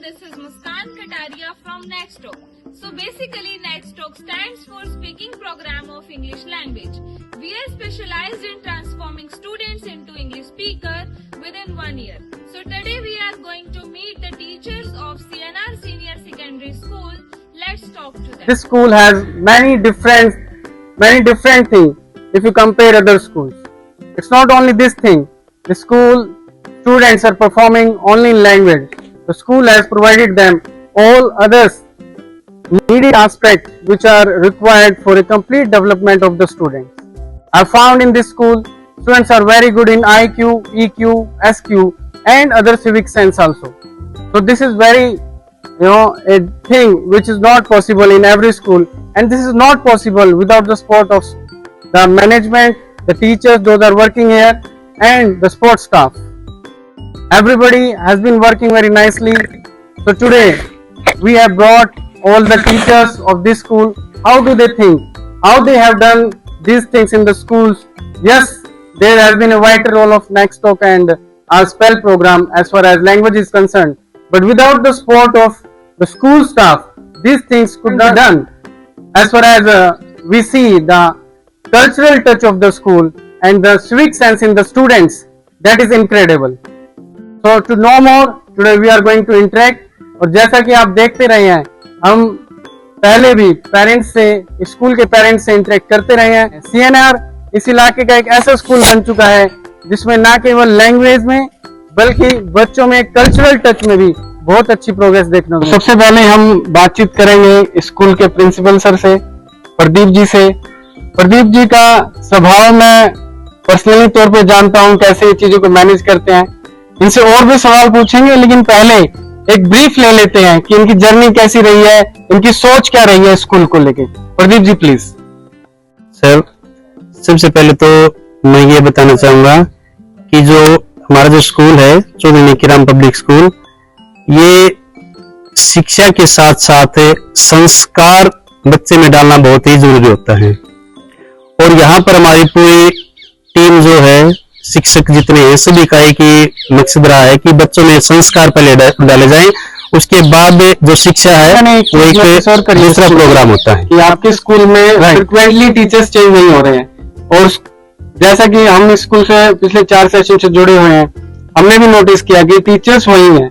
this is Muskan Kataria from Nexttalk. So basically Nexttalk stands for Speaking Program of English Language. We are specialized in transforming students into English speaker within 1 year. So today we are going to meet the teachers of CNR Senior Secondary School. Let's talk to them. This school has many different things if you compare other schools. It's not only this thing. The school students are performing only in language. The school has provided them all others needed aspects which are required for a complete development of the students. I found in this school students are very good in IQ, EQ, SQ and other civic sense also. So this is very a thing which is not possible in every school, and this is not possible without the support of the management, the teachers, those are working here, and the support staff. Everybody has been working very nicely. So today we have brought all the teachers of this school. How do they think? How they have done these things in the schools? Yes, there has been a vital role of Nexttalk and our spell program as far as language is concerned. But without the support of the school staff, these things could not be done. As far as we see the cultural touch of the school and the civic sense in the students, that is incredible. So to know more, today we are going to interact. और जैसा कि आप देखते रहे हैं, हम पहले भी पेरेंट्स से, स्कूल के पेरेंट्स से इंटरेक्ट करते रहे हैं। CNR इस इलाके का एक ऐसा स्कूल बन चुका है जिसमें न केवल लैंग्वेज में बल्कि बच्चों में कल्चरल टच में भी बहुत अच्छी प्रोग्रेस देखने को। सबसे पहले हम बातचीत करेंगे स्कूल के प्रिंसिपल सर से, प्रदीप जी से। प्रदीप जी का स्वभाव मैं पर्सनली तौर पे जानता हूं, कैसे ये चीजों को मैनेज करते हैं। इनसे और भी सवाल पूछेंगे, लेकिन पहले एक ब्रीफ ले लेते हैं कि इनकी जर्नी कैसी रही है, इनकी सोच क्या रही है स्कूल को लेके। प्रदीप जी प्लीज। सर, सबसे पहले तो मैं ये बताना चाहूंगा कि जो हमारा जो स्कूल है चौधरी निकीराम पब्लिक स्कूल, ये शिक्षा के साथ साथ संस्कार बच्चे में डालना बहुत ही जरूरी होता है। और यहाँ पर हमारी पूरी टीम जो है, शिक्षक जितने हैं, सभी का एक ही मकसद रहा है कि बच्चों में संस्कार पहले डाले जाएं, उसके बाद जो शिक्षा है वो एक दूसरा प्रोग्राम होता है। कि आपके स्कूल में फ्रिक्वेंटली टीचर्स चेंज नहीं हो रहे हैं, और जैसा कि हम स्कूल से पिछले 4 सेशन से जुड़े हुए हैं, हमने भी नोटिस किया कि टीचर्स वही हैं,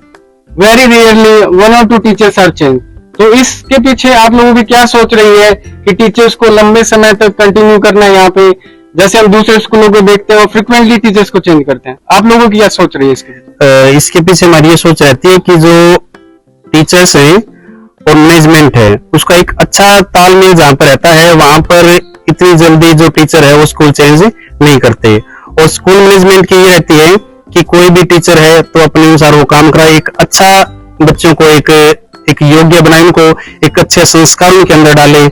very rarely 1 or 2 teachers are change. तो इसके पीछे आप लोगों की क्या सोच रही है कि टीचर्स को लंबे समय तक कंटिन्यू करना है यहाँ पे, जैसे हम दूसरे स्कूलों को देखते हैं और फ्रिक्वेंटली टीचर्स को चेंज करते हैं, आप लोगों की क्या सोच रही है इसके पीछे हमारी ये सोच रहती है कि जो टीचर्स है और मैनेजमेंट है, उसका एक अच्छा तालमेल जहाँ पर रहता है, वहां पर इतनी जल्दी जो टीचर है वो स्कूल चेंज नहीं करते। और स्कूल मैनेजमेंट की ये रहती है कि कोई भी टीचर है तो अपने अनुसार वो काम कराए, एक अच्छा बच्चों को एक योग्य बनाए, उनको एक अच्छे संस्कार उनके अंदर डाले।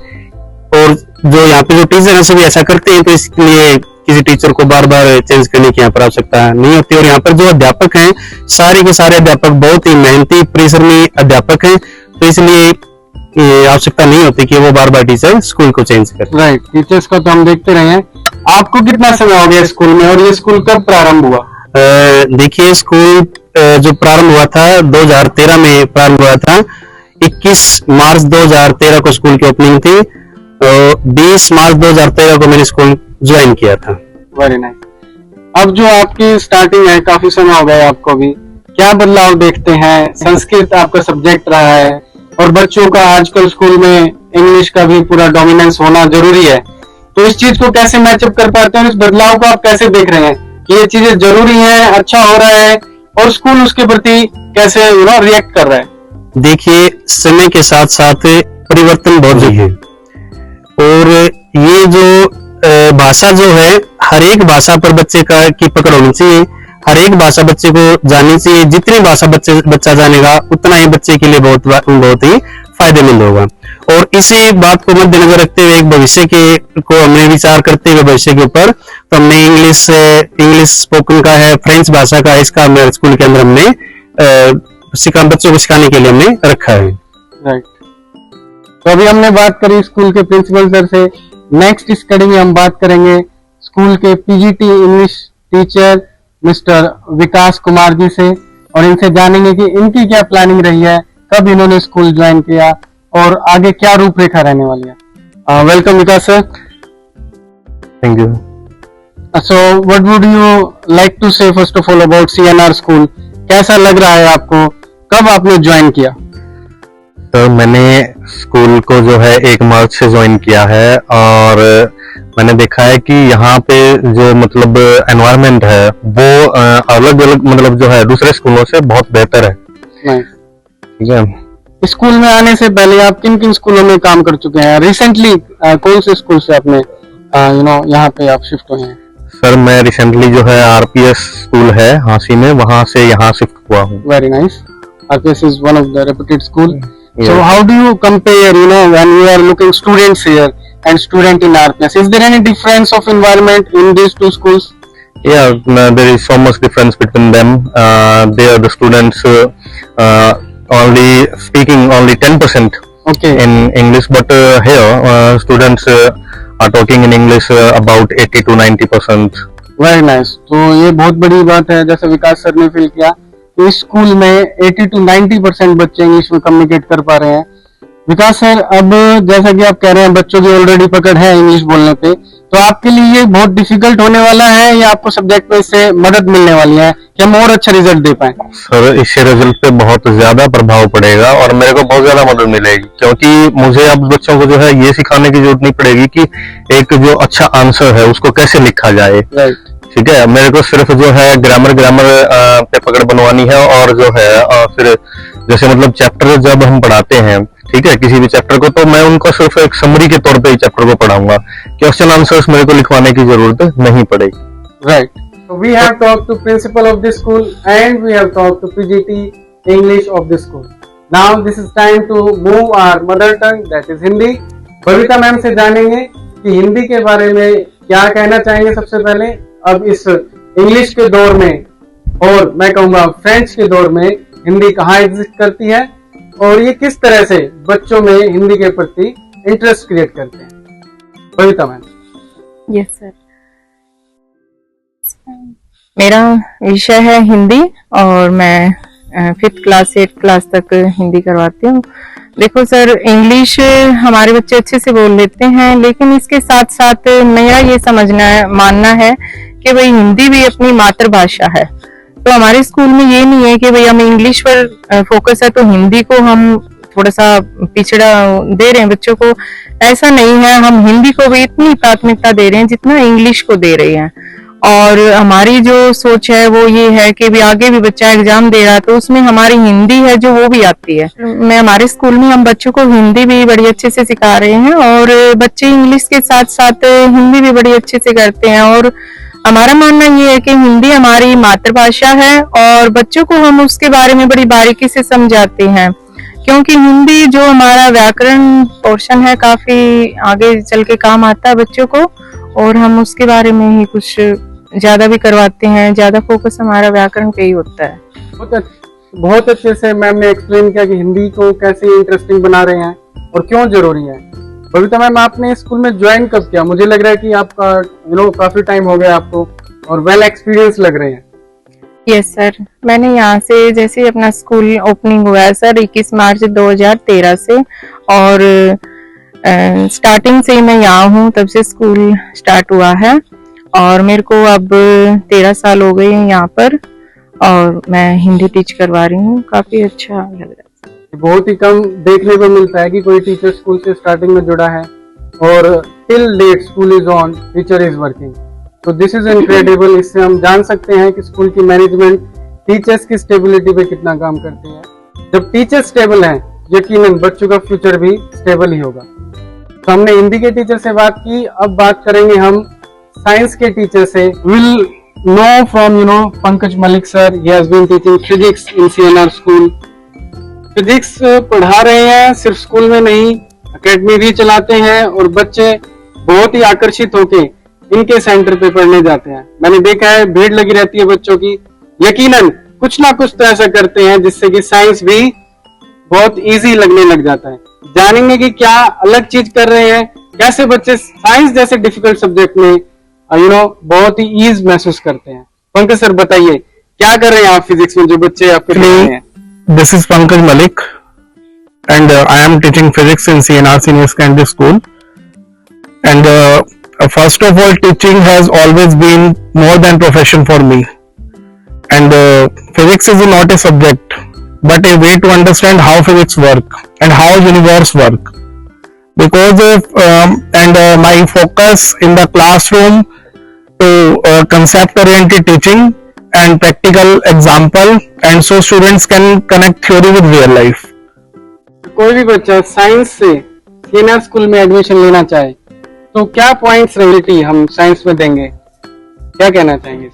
और जो यहाँ पे जो टीचर है सभी ऐसा करते हैं, तो इसलिए किसी टीचर को बार बार चेंज करने की यहाँ पर आवश्यकता नहीं होती। और यहाँ पर जो अध्यापक हैं, सारे के सारे अध्यापक बहुत ही मेहनती परिश्रमी अध्यापक हैं, तो इसलिए आवश्यकता नहीं होती कि वो बार बार टीचर स्कूल को चेंज करे। राइट, टीचर्स को तो हम देखते रहे हैं। आपको कितना समय हो गया स्कूल में, और ये स्कूल कब प्रारंभ हुआ? देखिए, स्कूल जो प्रारंभ हुआ था 2013 में प्रारंभ हुआ था। 21 मार्च 2013 को स्कूल की ओपनिंग थी, 20 मार्च 2013 को मैंने स्कूल ज्वाइन किया था। Very nice. अब जो आपकी स्टार्टिंग है, काफी समय हो गया आपको भी, क्या बदलाव देखते हैं? संस्कृत आपका सब्जेक्ट रहा है और बच्चों का आजकल स्कूल में इंग्लिश का भी पूरा डोमिनेंस होना जरूरी है, तो इस चीज को कैसे मैचअप कर पाते हैं? इस बदलाव को आप कैसे देख रहे हैं कि ये चीजें जरूरी है, अच्छा हो रहा है, और स्कूल उसके प्रति कैसे रिएक्ट कर रहा है? देखिए, समय के साथ साथ परिवर्तन बहुत जरूरी है, और ये जो भाषा जो है, हर एक भाषा पर बच्चे की पकड़ होनी चाहिए, हर एक भाषा बच्चे को जाननी चाहिए। जितनी भाषा बच्चा जानेगा उतना ही बच्चे के लिए बहुत ही फायदेमंद होगा। और इसी बात को मद्देनजर रखते हुए, एक भविष्य को हमने विचार करते हुए भविष्य के ऊपर, तो हमने इंग्लिश स्पोकन का है, फ्रेंच भाषा का, इसका हमारे स्कूल के अंदर हमने बच्चों को सिखाने के लिए हमने रखा है। राइट, तो अभी हमने बात करी स्कूल के प्रिंसिपल सर से। नेक्स्ट स्टडी में हम बात करेंगे स्कूल के पीजीटी इंग्लिश टीचर मिस्टर विकास कुमार जी से, और इनसे जानेंगे कि इनकी क्या प्लानिंग रही है कब इन्होंने स्कूल ज्वाइन किया और आगे क्या रूपरेखा रहने वाली है। Welcome Vikas sir. Thank you. So what would you like to say first of all about CNR school? कैसा लग रहा है आपको, कब आपने ज्वाइन किया? तो मैंने स्कूल को जो है 1 मार्च से ज्वाइन किया है और मैंने देखा है कि यहाँ पे जो मतलब एनवायरनमेंट है वो अलग अलग मतलब जो है दूसरे स्कूलों से बहुत बेहतर है। ठीक है। स्कूल में आने से पहले आप किन किन स्कूलों में काम कर चुके हैं? रिसेंटली कौन से स्कूल से आपने यहाँ पे आप शिफ्ट हुए हैं? सर मैं रिसेंटली जो है आरपीएस स्कूल है हांसी में, वहां से यहाँ शिफ्ट हुआ हूँ। Very nice. RPS is one of the reputed school. Yeah. So how do you compare, when you are looking students here and student in RPS? Is there any difference of environment in these two schools? Yeah, there is so much difference between them. There the students only speaking only 10% Okay. in English, but here students are talking in English about 80 to 90%. Very nice. तो ये बहुत बड़ी बात है, जैसे विकास sir ने feel किया इस स्कूल में 80 to 90% बच्चे इंग्लिश में कम्युनिकेट कर पा रहे हैं। विकास सर, अब जैसा कि आप कह रहे हैं बच्चों की ऑलरेडी पकड़ है इंग्लिश बोलने पे, तो आपके लिए ये बहुत डिफिकल्ट होने वाला है या आपको सब्जेक्ट में इससे मदद मिलने वाली है कि हम और अच्छा रिजल्ट दे पाए? सर इससे रिजल्ट पे बहुत ज्यादा प्रभाव पड़ेगा और मेरे को बहुत ज्यादा मदद मिलेगी, क्योंकि मुझे अब बच्चों को जो है ये सिखाने की जरूरत नहीं पड़ेगी कि एक जो अच्छा आंसर है उसको कैसे लिखा जाए। राइट। ठीक है, मेरे को सिर्फ जो है ग्रामर पे पकड़ बनवानी है और जो है फिर जैसे मतलब चैप्टर जब हम पढ़ाते हैं, ठीक है, किसी भी चैप्टर को, तो मैं उनको सिर्फ एक समरी के तौर पे चैप्टर को पढ़ाऊंगा, क्वेश्चन आंसर्स मेरे को लिखवाने की जरूरत नहीं पड़ेगी। Right. So we have talked to principal of this school and we have talked to PGT English of this school. Now this is time to move our mother tongue, that is Hindi. Babita ma'am से जानेंगे कि हिंदी के बारे में क्या कहना चाहेंगे सबसे पहले। अब इस इंग्लिश के दौर में और मैं कहूँगा फ्रेंच के दौर में हिंदी कहाँ एग्जिस्ट करती है और ये किस तरह से बच्चों में हिंदी के प्रति इंटरेस्ट क्रिएट करते हैं। बबीता मैम। यस सर, मेरा विषय है हिंदी और मैं 5th क्लास से 8th क्लास तक हिंदी करवाती हूँ। देखो सर, इंग्लिश हमारे बच्चे अच्छे से बोल लेते हैं, लेकिन इसके साथ साथ मेरा ये मानना है कि भाई हिंदी भी अपनी मातृभाषा है। तो हमारे स्कूल में ये नहीं है कि भाई हम इंग्लिश पर फोकस है तो हिंदी को हम थोड़ा सा पिछड़ा दे रहे हैं बच्चों को, ऐसा नहीं है। हम हिंदी को भी इतनी प्राथमिकता दे रहे हैं जितना इंग्लिश को दे रहे हैं। और हमारी जो सोच है वो ये है कि भी आगे भी बच्चा एग्जाम दे रहा है तो उसमें हमारी हिंदी है जो वो भी आती है। मैं हमारे स्कूल में हम बच्चों को हिंदी भी बड़ी अच्छे से सिखा रहे हैं और बच्चे इंग्लिश के साथ साथ हिंदी भी बड़ी अच्छे से करते हैं। और हमारा मानना ये है कि हिंदी हमारी मातृभाषा है और बच्चों को हम उसके बारे में बड़ी बारीकी से समझाते हैं, क्योंकि हिंदी जो हमारा व्याकरण पोर्शन है काफी आगे चल के काम आता है बच्चों को, और हम उसके बारे में ही कुछ ज्यादा भी करवाते हैं। ज्यादा फोकस हमारा व्याकरण पे ही होता है। बहुत अच्छे से मैम ने एक्सप्लेन किया कि हिंदी को कैसे इंटरेस्टिंग बना रहे हैं और क्यों जरूरी है। बबीता मैम, आपने स्कूल में ज्वाइन कब किया? मुझे लग रहा है कि आपका काफी टाइम हो गया आपको और वेल एक्सपीरियंस लग रहे हैं। यस सर, मैंने यहाँ से जैसे अपना स्कूल ओपनिंग हुआ है सर 21 मार्च 2013 से, और स्टार्टिंग से ही मैं यहाँ हूँ, तब से स्कूल स्टार्ट हुआ है और मेरे को अब 13 साल हो गए हैं यहाँ पर और मैं हिंदी टीच करवा रही हूँ। काफी अच्छा लग रहा है। बहुत ही कम देखने को मिलता है कि कोई टीचर स्कूल से स्टार्टिंग में जुड़ा है और till date school is on, teacher is working. तो दिस इज इनक्रेडिबल। इससे हम जान सकते हैं कि स्कूल की मैनेजमेंट टीचर्स की स्टेबिलिटी पे कितना काम करती है। जब टीचर स्टेबल हैं, यकीनन बच्चों का फ्यूचर भी स्टेबल ही होगा। तो हमने हिंदी के टीचर से बात की, अब बात करेंगे हम साइंस के टीचर से। Will know from Pankaj Malik sir, he has been teaching physics in CNR school. Physics पढ़ा रहे हैं, सिर्फ स्कूल में नहीं एकेडमी भी चलाते हैं और बच्चे बहुत ही आकर्षित होके इनके सेंटर पे पढ़ने जाते हैं। मैंने देखा है भीड़ लगी रहती है बच्चों की। यकीनन कुछ ना कुछ तो ऐसा करते हैं जिससे कि साइंस भी बहुत इजी लगने लग जाता है। जानेंगे कि क्या अलग चीज कर रहे हैं, कैसे बच्चे साइंस जैसे डिफिकल्ट सब्जेक्ट में बहुत ही ईज महसूस करते हैं। पंकज सर बताइए क्या कर रहे हैं आप फिजिक्स में जो बच्चे आपके पढ़ रहे हैं? This is Pankaj Malik. and I am teaching physics in CNR Senior Secondary School. And first of all, teaching has always been more than profession for me. And physics is not a subject, but a way to understand how physics work and how universe work. Because my focus in the classroom to concept-oriented teaching and practical example, and so students can connect theory with real life. कोई भी बच्चा science से CNR school में admission लेना चाहे तो क्या points relative हम साइंस में देंगे, क्या कहना चाहेंगे?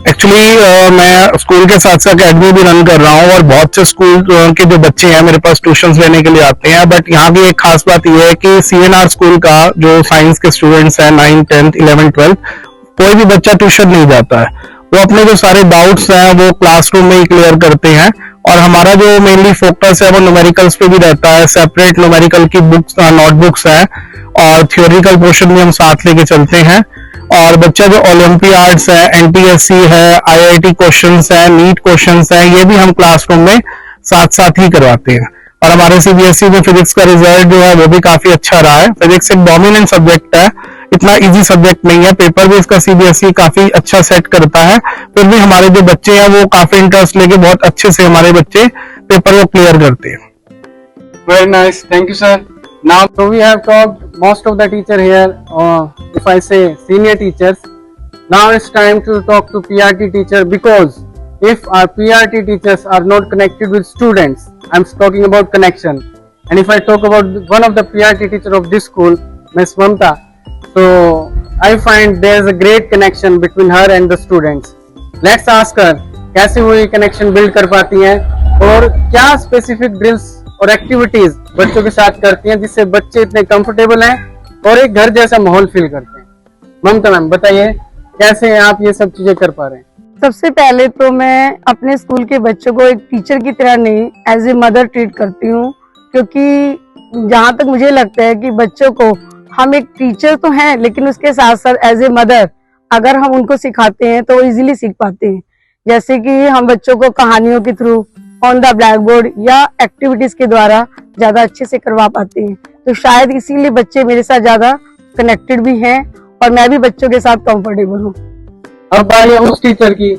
एक्चुअली मैं स्कूल के साथ साथ अकेडमी भी रन कर रहा हूँ और बहुत से स्कूल के जो बच्चे हैं मेरे पास ट्यूशंस लेने के लिए आते हैं. बट यहाँ भी एक खास बात यह है कि सीएनआर स्कूल का जो साइंस के स्टूडेंट्स हैं 9th 10th 11th 12th, कोई भी बच्चा ट्यूशन नहीं जाता है. वो अपने जो सारे डाउट्स हैं वो क्लासरूम में ही क्लियर करते हैं. और हमारा जो मेनली फोकस है वो न्यूमेरिकल्स पे भी रहता है. सेपरेट न्यूमेरिकल की बुक्स नोटबुक्स हैं और थियोरिकल पोर्शन भी हम साथ लेके चलते हैं. और बच्चा जो ओलंपियाड्स है, एनटीएससी है, आईआईटी क्वेश्चंस है, नीट क्वेश्चंस है, ये भी हम क्लासरूम में साथ साथ ही करवाते हैं. और हमारे सीबीएसई में फिजिक्स का रिजल्ट जो है वो भी काफी अच्छा रहा है. फिजिक्स एक डोमिनेंट सब्जेक्ट है, इतना इजी सब्जेक्ट नहीं है. पेपर भी इसका सीबीएसई काफी अच्छा सेट करता है. फिर भी हमारे जो बच्चे हैं वो काफी इंटरेस्ट लेके बहुत अच्छे से हमारे बच्चे पेपर को क्लियर करते हैं. Very nice, thank you sir. Now so we have talked most of the teacher here, if I say senior teachers. Now it's time to talk to PRT teacher, because if our PRT teachers are not connected with students, I'm talking about connection. And if I talk about one of the PRT teacher of this school, Miss Mamta, so I find there is a great connection between her and the students. Let's ask her कैसे वो ये connection build कर पाती हैं और क्या specific drills और activities बच्चों के साथ करती हैं जिससे बच्चे इतने कंफर्टेबल हैं और एक घर जैसा माहौल फील करते हैं. ममता मैम बताइए कैसे आप ये सब चीजें कर पा रहे हैं? सबसे पहले तो मैं अपने स्कूल के बच्चों को एक टीचर की तरह नहीं, एज ए मदर ट्रीट करती हूँ. क्योंकि जहाँ तक मुझे लगता है कि बच्चों को हम एक टीचर तो हैं, लेकिन उसके साथ साथ एज ए मदर अगर हम उनको सिखाते हैं तो वो इजीली सीख पाते हैं. जैसे कि हम बच्चों को कहानियों के through, on the black board या एक्टिविटीज के द्वारा ज्यादा अच्छे से करवा पाते हैं. तो शायद इसीलिए बच्चे मेरे साथ ज्यादा कनेक्टेड भी हैं और मैं भी बच्चों के साथ कंफर्टेबल हूँ. अब बारी है उस टीचर की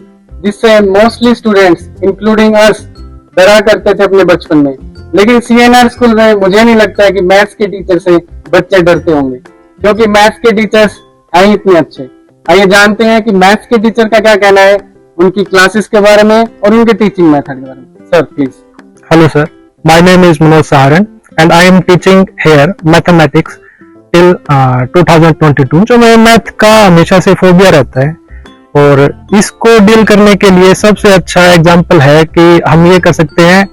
जिससे मोस्टली स्टूडेंट्स इंक्लूडिंग अस डरा करते थे अपने बचपन में, लेकिन सीएनआर स्कूल में मुझे नहीं लगता है कि मैथ्स के टीचर से बच्चे डरते होंगे, क्योंकि मैथ्स के टीचर्स हैं ही इतने अच्छे. आइए जानते हैं कि मैथ्स के टीचर का क्या कहना है उनकी क्लासेस के बारे में और उनके टीचिंग मेथड के बारे में. Sir please. Hello sir, my name is Manoj Saharan and I am teaching here mathematics till 2022. जो मैं मैथ का हमेशा से फोबिया रहता है और इसको डील करने के लिए सबसे अच्छा एग्जांपल है कि हम ये कर सकते हैं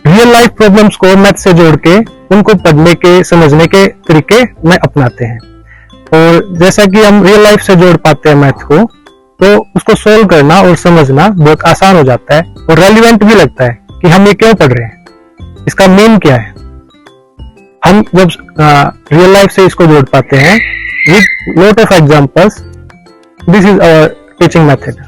रियल लाइफ प्रॉब्लम्स को मैथ से जोड़ के उनको पढ़ने के समझने के तरीके में अपनाते हैं. और जैसा कि हम रियल लाइफ से जोड़ पाते हैं मैथ को, तो उसको सोल्व करना और समझना बहुत आसान हो जाता है और रेलिवेंट भी लगता है कि हम ये क्यों पढ़ रहे हैं, इसका मीन क्या है. हम जब रियल लाइफ से इसको जोड़ पाते हैं with lot of examples, this is our teaching method.